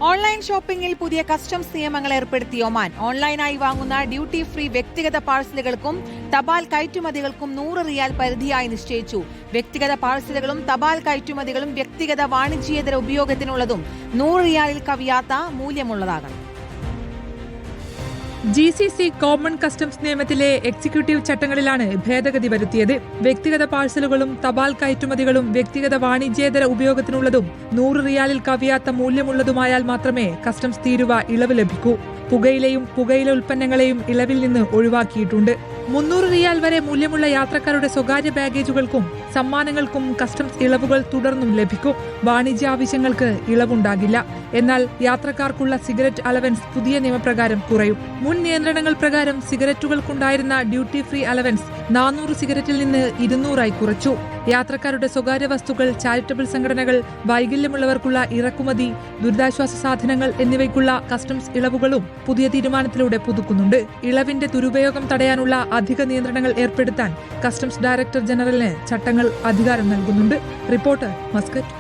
Online ഷോപ്പിംഗിൽ പുതിയ customs നിയമങ്ങൾ ഏർപ്പെടുത്തി ഒമാൻ. ഓൺലൈനായി വാങ്ങുന്ന ഡ്യൂട്ടി ഫ്രീ വ്യക്തിഗത പാഴ്സലുകൾക്കും തപാൽ കയറ്റുമതികൾക്കും 100 റിയാൽ പരിധിയായി നിശ്ചയിച്ചു. വ്യക്തിഗത പാഴ്സലുകളും തപാൽ കയറ്റുമതികളും വ്യക്തിഗത വാണിജ്യേതര ഉപയോഗത്തിനുള്ളതും 100 റിയാലിൽ കവിയാത്ത മൂല്യമുള്ളതാകണം. GCC കോമൺ കസ്റ്റംസ് നിയമത്തിലെ എക്സിക്യൂട്ടീവ് ചട്ടങ്ങളിലാണ് ഭേദഗതി വരുത്തിയത്. വ്യക്തിഗത പാഴ്സലുകളും തപാൽ കയറ്റുമതികളും വ്യക്തിഗത വാണിജ്യേതര ഉപയോഗത്തിനുള്ളതും 100 റിയാലിൽ കവിയാത്ത മൂല്യമുള്ളതുമായാൽ മാത്രമേ കസ്റ്റംസ് തീരുവ ഇളവ് ലഭിക്കൂ. പുകയിലയും പുകയില ഉൽപ്പന്നങ്ങളെയും ഇളവിൽ നിന്ന് ഒഴിവാക്കിയിട്ടുണ്ട്. 300 റിയാൽ വരെ മൂല്യമുള്ള യാത്രക്കാരുടെ സ്വകാര്യ ബാഗേജുകൾക്കും സമ്മാനങ്ങൾക്കും കസ്റ്റംസ് ഇളവുകൾ തുടർന്നും ലഭിക്കും. വാണിജ്യ ആവശ്യങ്ങൾക്ക് ഇളവുണ്ടാകില്ല. എന്നാൽ യാത്രക്കാർക്കുള്ള സിഗരറ്റ് അലവൻസ് പുതിയ നിയമപ്രകാരം കുറയും. മുൻ നിയന്ത്രണങ്ങൾ പ്രകാരം സിഗരറ്റുകൾക്കുണ്ടായിരുന്ന ഡ്യൂട്ടി ഫ്രീ അലവൻസ് 400 സിഗരറ്റിൽ നിന്ന് 200 കുറച്ചു. യാത്രക്കാരുടെ സ്വകാര്യ വസ്തുക്കൾ, ചാരിറ്റബിൾ സംഘടനകൾ, വൈകല്യമുള്ളവർക്കുള്ള ഇറക്കുമതി, ദുരിതാശ്വാസ സാധനങ്ങൾ എന്നിവയ്ക്കുള്ള കസ്റ്റംസ് ഇളവുകളും പുതിയ തീരുമാനത്തിലൂടെ പുതുക്കുന്നുണ്ട്. ഇളവിന്റെ ദുരുപയോഗം തടയാനുള്ള അധിക നിയന്ത്രണങ്ങൾ ഏർപ്പെടുത്താൻ കസ്റ്റംസ് ഡയറക്ടർ ജനറലിന് ചട്ടങ്ങൾ അധികാരം നൽകുന്നുണ്ട്. Reporter, Muscat.